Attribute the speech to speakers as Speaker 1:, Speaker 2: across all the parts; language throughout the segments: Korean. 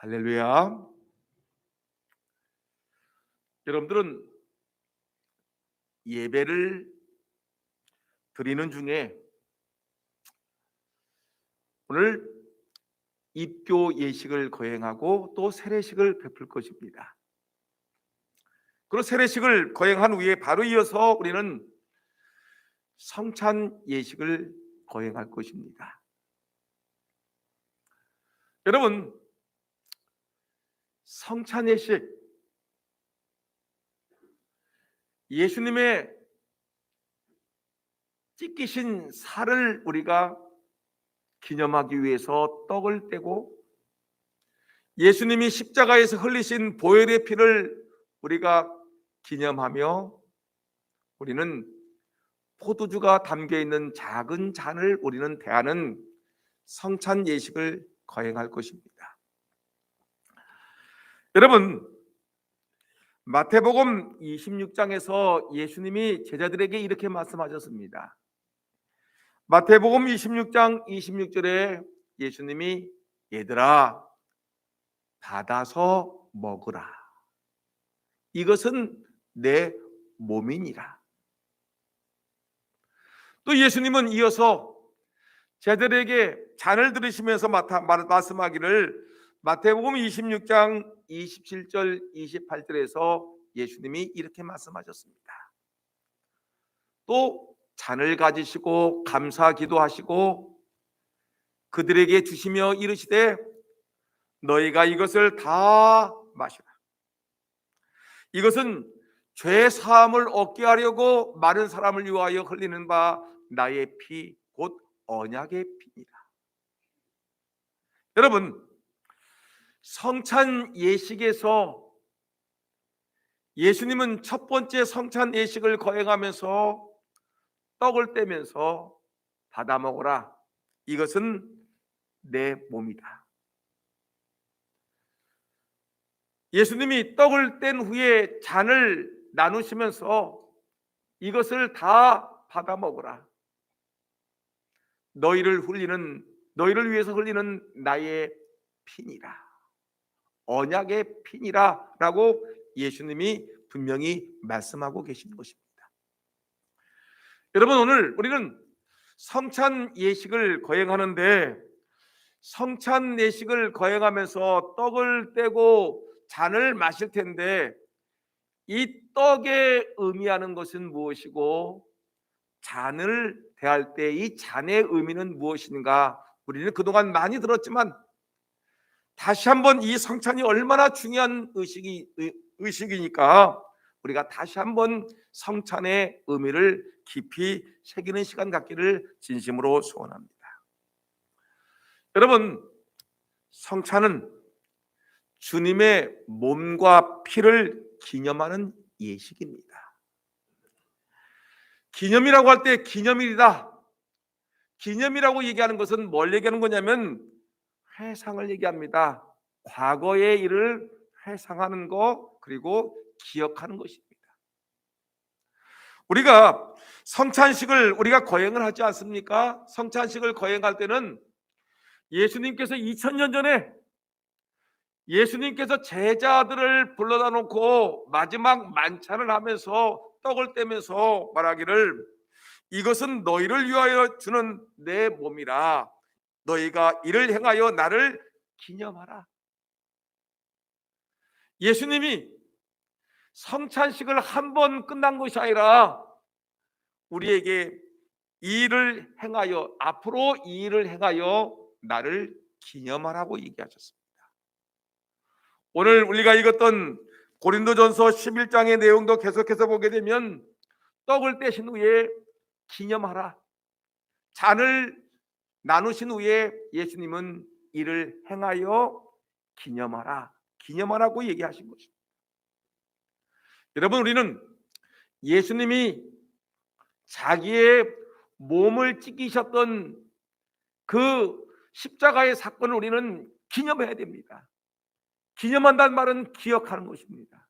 Speaker 1: 할렐루야. 여러분들은 예배를 드리는 중에 오늘 입교 예식을 거행하고 또 세례식을 베풀 것입니다. 그리고 세례식을 거행한 후에 바로 이어서 우리는 성찬 예식을 거행할 것입니다. 여러분, 성찬 예식, 예수님의 찢기신 살을 우리가 기념하기 위해서 떡을 떼고 예수님이 십자가에서 흘리신 보혈의 피를 우리가 기념하며 우리는 포도주가 담겨있는 작은 잔을 우리는 대하는 성찬 예식을 거행할 것입니다. 여러분, 마태복음 26장에서 예수님이 제자들에게 이렇게 말씀하셨습니다. 마태복음 26장 26절에 예수님이 얘들아 받아서 먹으라. 이것은 내 몸이니라. 또 예수님은 이어서 제자들에게 잔을 들으시면서 말씀하기를 마태복음 26장 27절 28절에서 예수님이 이렇게 말씀하셨습니다. 또 잔을 가지시고 감사 기도하시고 그들에게 주시며 이르시되 너희가 이것을 다 마시라. 이것은 죄 사함을 얻게 하려고 많은 사람을 위하여 흘리는 바 나의 피 곧 언약의 피니라. 여러분, 성찬 예식에서 예수님은 첫 번째 성찬 예식을 거행하면서 떡을 떼면서 받아 먹어라. 이것은 내 몸이다. 예수님이 떡을 뗀 후에 잔을 나누시면서 이것을 다 받아 먹어라. 너희를 위해서 흘리는 나의 피니라. 언약의 피니라 라고 예수님이 분명히 말씀하고 계신 것입니다. 여러분, 오늘 우리는 성찬 예식을 거행하는데 성찬 예식을 거행하면서 떡을 떼고 잔을 마실 텐데 이 떡에 의미하는 것은 무엇이고 잔을 대할 때 이 잔의 의미는 무엇인가? 우리는 그동안 많이 들었지만 다시 한번 이 성찬이 얼마나 중요한 의식이니까 우리가 다시 한번 성찬의 의미를 깊이 새기는 시간 갖기를 진심으로 소원합니다. 여러분, 성찬은 주님의 몸과 피를 기념하는 예식입니다. 기념이라고 할 때 기념일이다. 기념이라고 얘기하는 것은 뭘 얘기하는 거냐면 회상을 얘기합니다. 과거의 일을 회상하는 거 그리고 기억하는 것입니다. 우리가 성찬식을 우리가 거행을 하지 않습니까? 성찬식을 거행할 때는 예수님께서 2000년 전에 예수님께서 제자들을 불러다 놓고 마지막 만찬을 하면서 떡을 떼면서 말하기를 이것은 너희를 위하여 주는 내 몸이라 너희가 이를 행하여 나를 기념하라. 예수님이 성찬식을 한 번 끝난 것이 아니라 우리에게 이 일을 행하여 앞으로 이 일을 행하여 나를 기념하라고 얘기하셨습니다. 오늘 우리가 읽었던 고린도전서 11장의 내용도 계속해서 보게 되면 떡을 떼신 후에 기념하라. 잔을 나누신 후에 예수님은 이를 행하여 기념하라. 기념하라고 얘기하신 것입니다. 여러분, 우리는 예수님이 자기의 몸을 찢기셨던 그 십자가의 사건을 우리는 기념해야 됩니다. 기념한다는 말은 기억하는 것입니다.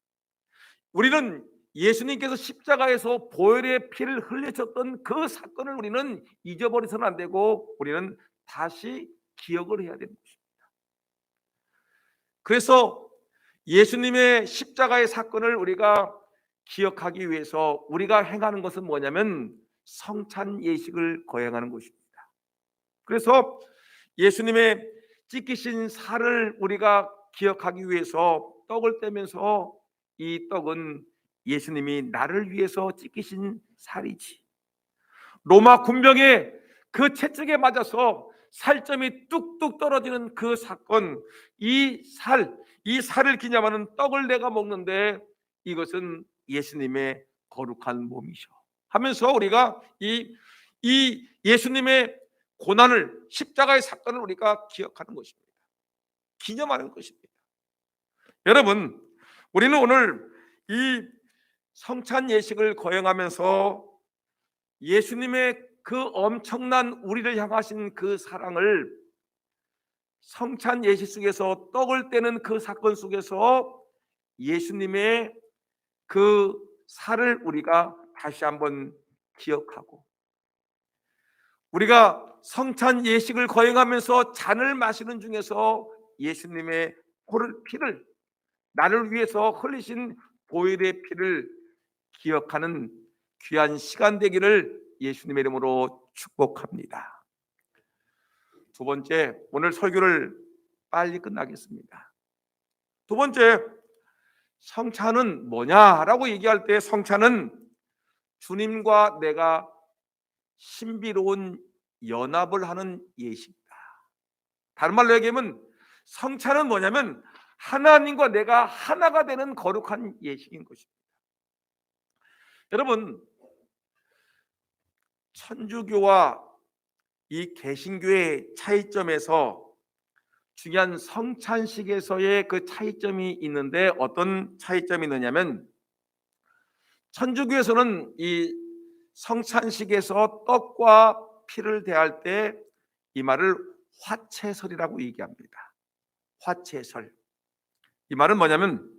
Speaker 1: 우리는 예수님께서 십자가에서 보혈의 피를 흘리셨던 그 사건을 우리는 잊어버려서는 안 되고 우리는 다시 기억을 해야 되는 것입니다. 그래서 예수님의 십자가의 사건을 우리가 기억하기 위해서 우리가 행하는 것은 뭐냐면 성찬 예식을 거행하는 것입니다. 그래서 예수님의 찢기신 살을 우리가 기억하기 위해서 떡을 떼면서 이 떡은 예수님이 나를 위해서 찢기신 살이지, 로마 군병의 그 채찍에 맞아서 살점이 뚝뚝 떨어지는 그 사건, 이 살을 기념하는 떡을 내가 먹는데 이것은 예수님의 거룩한 몸이죠 하면서 우리가 이 예수님의 고난을, 십자가의 사건을 우리가 기억하는 것입니다. 기념하는 것입니다. 여러분, 우리는 오늘 이 성찬 예식을 거행하면서 예수님의 그 엄청난 우리를 향하신 그 사랑을 성찬 예식 속에서 떡을 떼는 그 사건 속에서 예수님의 그 살을 우리가 다시 한번 기억하고, 우리가 성찬 예식을 거행하면서 잔을 마시는 중에서 예수님의 피를, 나를 위해서 흘리신 보혈의 피를 기억하는 귀한 시간 되기를 예수님의 이름으로 축복합니다. 두 번째, 오늘 설교를 빨리 끝나겠습니다. 두 번째, 성찬은 뭐냐라고 얘기할 때 성찬은 주님과 내가 신비로운 연합을 하는 예식이다. 다른 말로 얘기하면 성찬은 뭐냐면 하나님과 내가 하나가 되는 거룩한 예식인 것입니다. 여러분, 천주교와 이 개신교의 차이점에서 중요한 성찬식에서의 그 차이점이 있는데, 어떤 차이점이 있느냐면 천주교에서는 이 성찬식에서 떡과 피를 대할 때 이 말을 화채설이라고 얘기합니다. 화채설. 이 말은 뭐냐면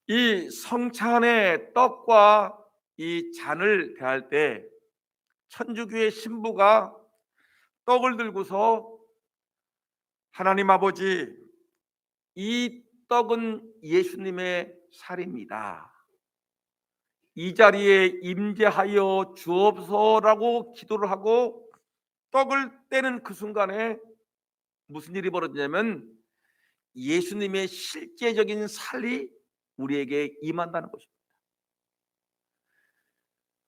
Speaker 1: 이 성찬의 떡과 이 잔을 대할 때 천주교의 신부가 떡을 들고서 하나님 아버지, 이 떡은 예수님의 살입니다. 이 자리에 임재하여 주옵소서라고 기도를 하고 떡을 떼는 그 순간에 무슨 일이 벌어지냐면 예수님의 실제적인 살이 우리에게 임한다는 것입니다.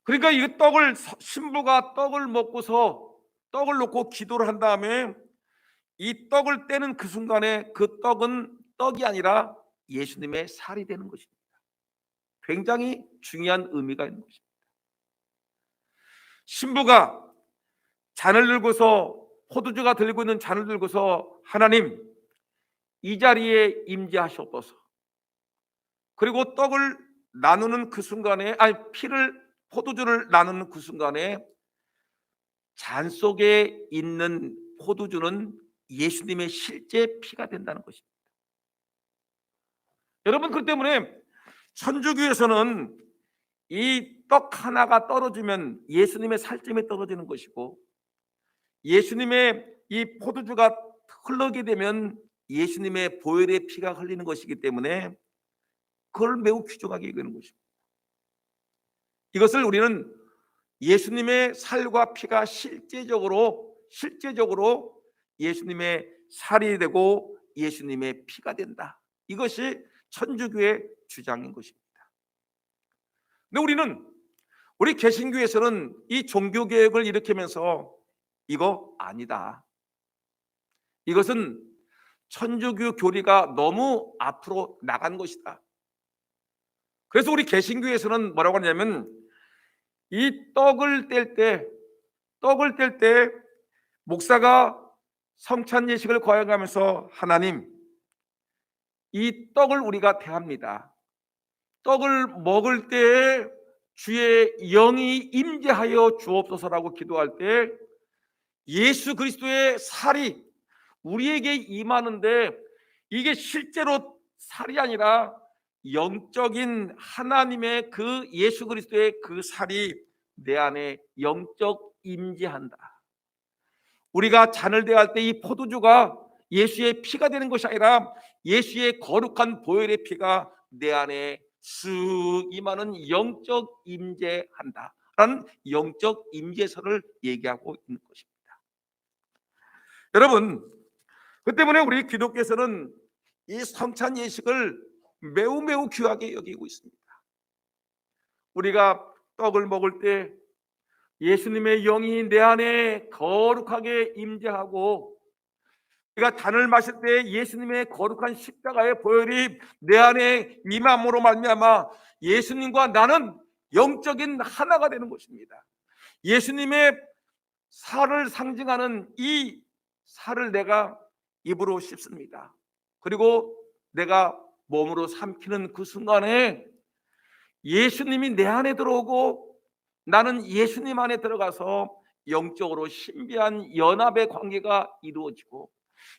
Speaker 1: 그러니까 이 떡을, 신부가 떡을 먹고서 떡을 놓고 기도를 한 다음에 이 떡을 떼는 그 순간에 그 떡은 떡이 아니라 예수님의 살이 되는 것입니다. 굉장히 중요한 의미가 있는 것입니다. 신부가 잔을 들고서, 포도주가 들고 있는 잔을 들고서 하나님, 이 자리에 임재하시옵소서. 그리고 떡을 나누는 그 순간에, 포도주를 나누는 그 순간에 잔 속에 있는 포도주는 예수님의 실제 피가 된다는 것입니다. 여러분, 그 때문에 천주교에서는 이 떡 하나가 떨어지면 예수님의 살점이 떨어지는 것이고, 예수님의 이 포도주가 흘러게 되면 예수님의 보혈의 피가 흘리는 것이기 때문에 그걸 매우 귀중하게 여기는 것입니다. 이것을 우리는 예수님의 살과 피가 실제적으로 예수님의 살이 되고 예수님의 피가 된다. 이것이 천주교의 주장인 것입니다. 근데 우리 개신교에서는 이 종교개혁을 일으키면서 이거 아니다, 이것은 천주교 교리가 너무 앞으로 나간 것이다. 그래서 우리 개신교에서는 뭐라고 하냐면 이 떡을 뗄 때 목사가 성찬 예식을 거행하면서 하나님, 이 떡을 우리가 대합니다. 떡을 먹을 때 주의 영이 임재하여 주옵소서라고 기도할 때 예수 그리스도의 살이 우리에게 임하는데, 이게 실제로 살이 아니라 영적인 하나님의 그 예수 그리스도의 그 살이 내 안에 영적 임재한다. 우리가 잔을 대할 때 이 포도주가 예수의 피가 되는 것이 아니라 예수의 거룩한 보혈의 피가 내 안에 쓱 임하는 영적 임재한다라는 영적 임재설을 얘기하고 있는 것입니다. 여러분, 그 때문에 우리 기독교에서는 이 성찬 예식을 매우 매우 귀하게 여기고 있습니다. 우리가 떡을 먹을 때 예수님의 영이 내 안에 거룩하게 임재하고, 우리가 잔을 마실 때 예수님의 거룩한 십자가의 보혈이 내 안에 임함으로 말미암아 예수님과 나는 영적인 하나가 되는 것입니다. 예수님의 살을 상징하는 이 살을 내가 입으로 씹습니다. 그리고 내가 몸으로 삼키는 그 순간에 예수님이 내 안에 들어오고 나는 예수님 안에 들어가서 영적으로 신비한 연합의 관계가 이루어지고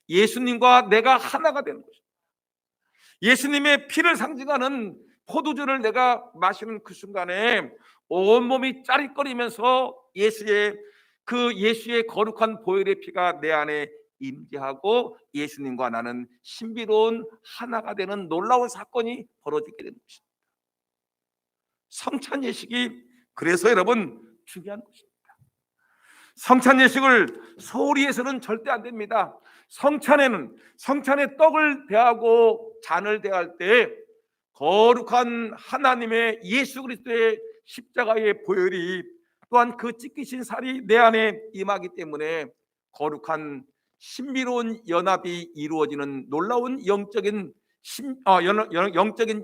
Speaker 1: 예수님과 내가 하나가 되는 것입니다. 예수님의 피를 상징하는 포도주를 내가 마시는 그 순간에 온몸이 짜릿거리면서 예수의 거룩한 보혈의 피가 내 안에 임재하고 예수님과 나는 신비로운 하나가 되는 놀라운 사건이 벌어지게 되는 것입니다. 성찬 예식이 그래서 여러분 중요한 것입니다. 성찬 예식을 소홀히 해서는 절대 안 됩니다. 성찬에 떡을 대하고 잔을 대할 때 거룩한 하나님의 예수 그리스도의 십자가의 보혈이 또한 그 찢기신 살이 내 안에 임하기 때문에 거룩한 신비로운 연합이 이루어지는 놀라운 영적인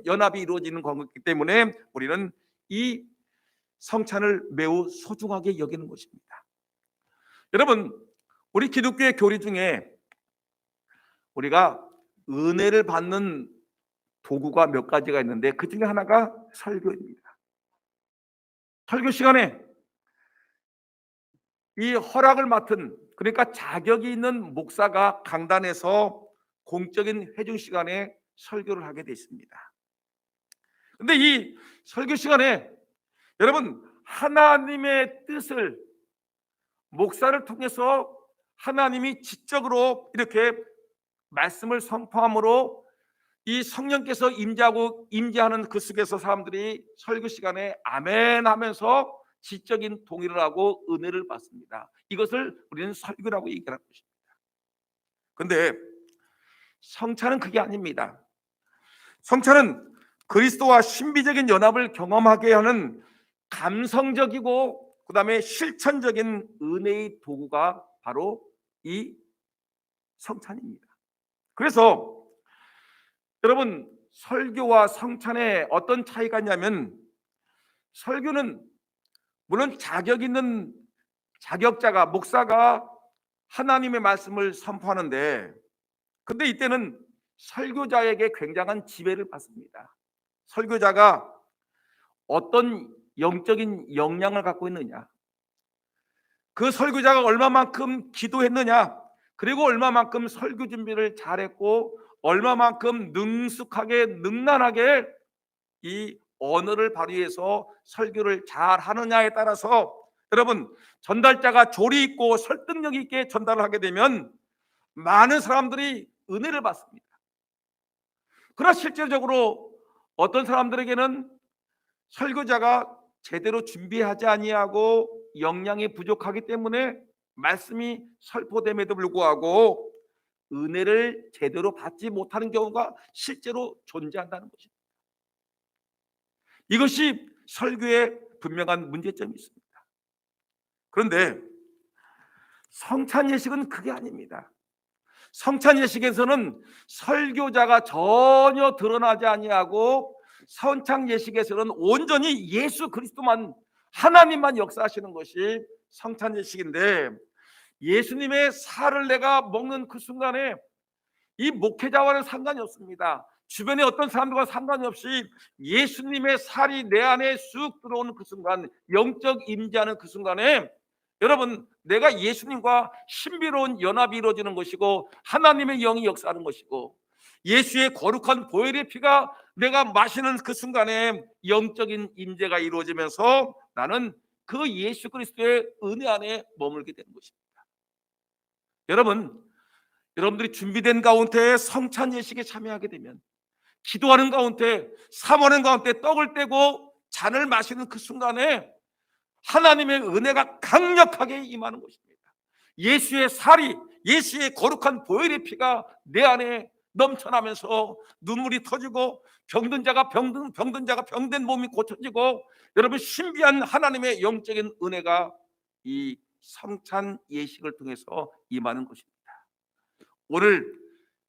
Speaker 1: 연합이 이루어지는 것이기 때문에 우리는 이 성찬을 매우 소중하게 여기는 것입니다. 여러분, 우리 기독교의 교리 중에 우리가 은혜를 받는 도구가 몇 가지가 있는데 그 중에 하나가 설교입니다. 설교 시간에 이 허락을 맡은, 그러니까 자격이 있는 목사가 강단에서 공적인 회중 시간에 설교를 하게 돼 있습니다. 그런데 이 설교 시간에 여러분 하나님의 뜻을 목사를 통해서 하나님이 지적으로 이렇게 말씀을 선포함으로 이 성령께서 임재하는 그 속에서 사람들이 설교 시간에 아멘 하면서 지적인 동의를 하고 은혜를 받습니다. 이것을 우리는 설교라고 얘기하는 것입니다. 그런데 성찬은 그게 아닙니다. 성찬은 그리스도와 신비적인 연합을 경험하게 하는 감성적이고 그 다음에 실천적인 은혜의 도구가 바로 이 성찬입니다. 그래서 여러분 설교와 성찬에 어떤 차이가 있냐면, 설교는 물론 자격 있는 자격자가 목사가 하나님의 말씀을 선포하는데, 근데 이때는 설교자에게 굉장한 지배를 받습니다. 설교자가 어떤 영적인 역량을 갖고 있느냐, 그 설교자가 얼마만큼 기도했느냐, 그리고 얼마만큼 설교 준비를 잘했고 얼마만큼 능숙하게 능란하게 이 언어를 발휘해서 설교를 잘 하느냐에 따라서 여러분 전달자가 조리 있고 설득력 있게 전달을 하게 되면 많은 사람들이 은혜를 받습니다. 그러나 실질적으로 어떤 사람들에게는 설교자가 제대로 준비하지 아니하고 역량이 부족하기 때문에 말씀이 설포됨에도 불구하고 은혜를 제대로 받지 못하는 경우가 실제로 존재한다는 것입니다. 이것이 설교에 분명한 문제점이 있습니다. 그런데 성찬 예식은 그게 아닙니다. 성찬 예식에서는 설교자가 전혀 드러나지 아니하고 성찬 예식에서는 온전히 예수 그리스도만, 하나님만 역사하시는 것이 성찬 예식인데, 예수님의 살을 내가 먹는 그 순간에 이 목회자와는 상관이 없습니다. 주변에 어떤 사람들과 상관이 없이 예수님의 살이 내 안에 쑥 들어오는 그 순간, 영적 임재하는 그 순간에 여러분 내가 예수님과 신비로운 연합이 이루어지는 것이고 하나님의 영이 역사하는 것이고 예수의 거룩한 보혈의 피가 내가 마시는 그 순간에 영적인 임재가 이루어지면서 나는 그 예수 그리스도의 은혜 안에 머물게 되는 것입니다. 여러분 여러분들이 준비된 가운데 성찬 예식에 참여하게 되면, 기도하는 가운데, 사모하는 가운데 떡을 떼고 잔을 마시는 그 순간에 하나님의 은혜가 강력하게 임하는 것입니다. 예수의 살이, 예수의 거룩한 보혈의 피가 내 안에 넘쳐나면서 눈물이 터지고 병든 자가 병된 몸이 고쳐지고, 여러분, 신비한 하나님의 영적인 은혜가 이 성찬 예식을 통해서 임하는 것입니다. 오늘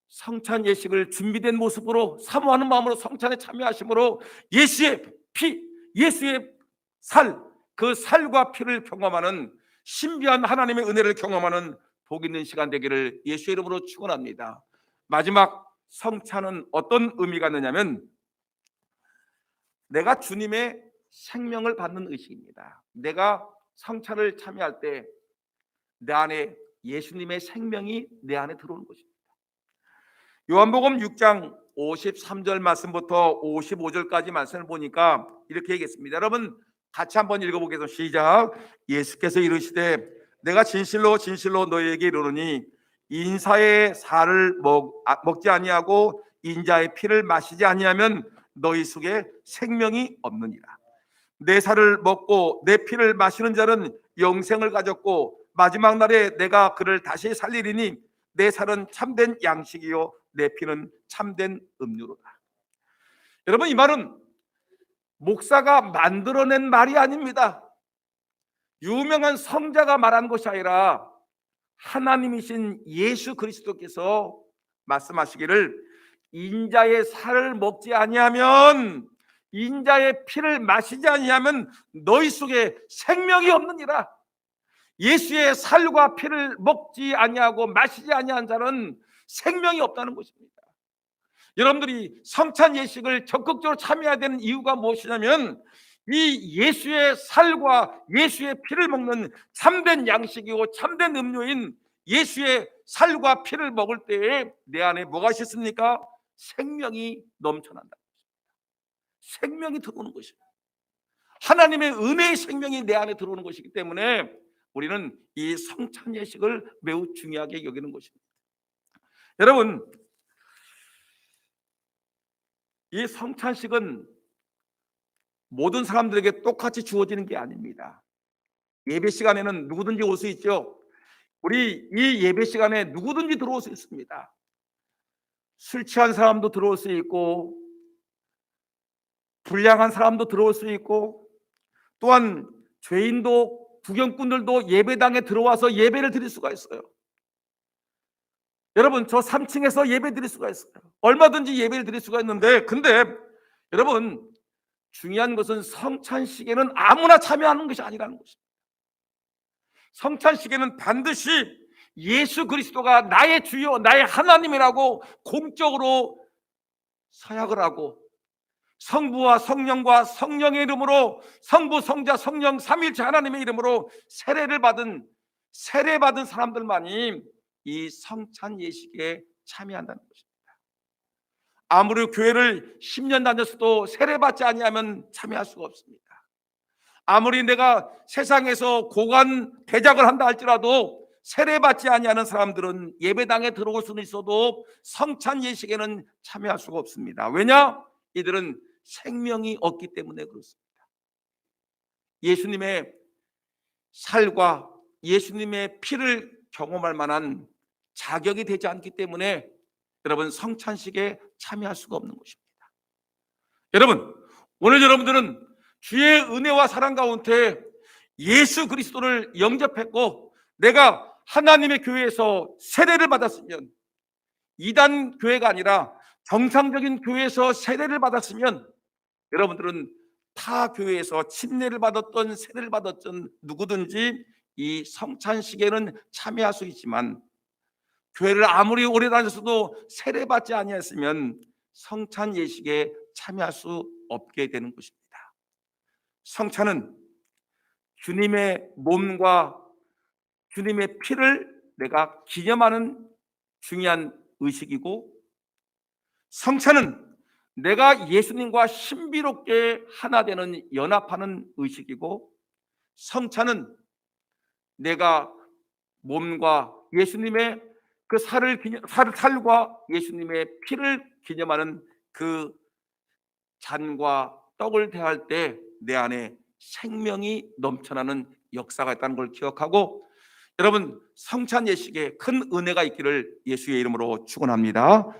Speaker 1: 성찬 예식을 준비된 모습으로 사모하는 마음으로 성찬에 참여하심으로 예수의 피, 예수의 살, 그 살과 피를 경험하는, 신비한 하나님의 은혜를 경험하는 복 있는 시간 되기를 예수의 이름으로 축원합니다. 마지막 성찬은 어떤 의미가 있느냐면, 내가 주님의 생명을 받는 의식입니다. 내가 성찬을 참여할 때 내 안에 예수님의 생명이 내 안에 들어오는 것입니다. 요한복음 6장 53절 말씀부터 55절까지 말씀을 보니까 이렇게 얘기했습니다. 여러분 같이 한번 읽어보겠습니다. 시작. 예수께서 이르시되 내가 진실로 진실로 너희에게 이르노니 인사의 살을 먹지 아니하고 인자의 피를 마시지 아니하면 너희 속에 생명이 없느니라. 내 살을 먹고 내 피를 마시는 자는 영생을 가졌고 마지막 날에 내가 그를 다시 살리리니 내 살은 참된 양식이요 내 피는 참된 음료로다. 여러분, 이 말은 목사가 만들어낸 말이 아닙니다. 유명한 성자가 말한 것이 아니라 하나님이신 예수 그리스도께서 말씀하시기를 인자의 살을 먹지 아니하면, 인자의 피를 마시지 아니하면 너희 속에 생명이 없느니라. 예수의 살과 피를 먹지 아니하고 마시지 아니한 자는 생명이 없다는 것입니다. 여러분들이 성찬 예식을 적극적으로 참여해야 되는 이유가 무엇이냐면, 이 예수의 살과 예수의 피를 먹는 참된 양식이고 참된 음료인 예수의 살과 피를 먹을 때에 내 안에 뭐가 있습니까? 생명이 넘쳐난다. 생명이 들어오는 것입니다. 하나님의 은혜의 생명이 내 안에 들어오는 것이기 때문에 우리는 이 성찬 예식을 매우 중요하게 여기는 것입니다. 여러분, 이 성찬식은 모든 사람들에게 똑같이 주어지는 게 아닙니다. 예배 시간에는 누구든지 올 수 있죠. 우리 이 예배 시간에 누구든지 들어올 수 있습니다. 술 취한 사람도 들어올 수 있고, 불량한 사람도 들어올 수 있고, 또한 죄인도 구경꾼들도 예배당에 들어와서 예배를 드릴 수가 있어요. 여러분, 저 3층에서 예배 드릴 수가 있어요. 얼마든지 예배를 드릴 수가 있는데, 근데 여러분, 중요한 것은 성찬식에는 아무나 참여하는 것이 아니라는 것입니다. 성찬식에는 반드시 예수 그리스도가 나의 주요, 나의 하나님이라고 공적으로 서약을 하고, 성부와 성령과 성령의 이름으로, 성부 성자 성령 삼위일체 하나님의 이름으로 세례받은 사람들만이 이 성찬 예식에 참여한다는 것입니다. 아무리 교회를 10년 다녔어도 세례받지 아니하면 참여할 수가 없습니다. 아무리 내가 세상에서 고관 대작을 한다 할지라도 세례받지 아니하는 사람들은 예배당에 들어올 수는 있어도 성찬 예식에는 참여할 수가 없습니다. 왜냐? 이들은 생명이 없기 때문에 그렇습니다. 예수님의 살과 예수님의 피를 경험할 만한 자격이 되지 않기 때문에 여러분 성찬식에 참여할 수가 없는 것입니다. 여러분, 오늘 여러분들은 주의 은혜와 사랑 가운데 예수 그리스도를 영접했고 내가 하나님의 교회에서 세례를 받았으면, 이단 교회가 아니라 정상적인 교회에서 세례를 받았으면, 여러분들은 타 교회에서 침례를 받았던 세례를 받았던 누구든지 이 성찬식에는 참여할 수 있지만, 교회를 아무리 오래 다녔어도 세례받지 아니했으면 성찬 예식에 참여할 수 없게 되는 것입니다. 성찬은 주님의 몸과 주님의 피를 내가 기념하는 중요한 의식이고, 성찬은 내가 예수님과 신비롭게 하나 되는 연합하는 의식이고, 성찬은 내가 몸과 예수님의 그 살과 예수님의 피를 기념하는 그 잔과 떡을 대할 때 내 안에 생명이 넘쳐나는 역사가 있다는 걸 기억하고, 여러분 성찬 예식에 큰 은혜가 있기를 예수의 이름으로 축원합니다.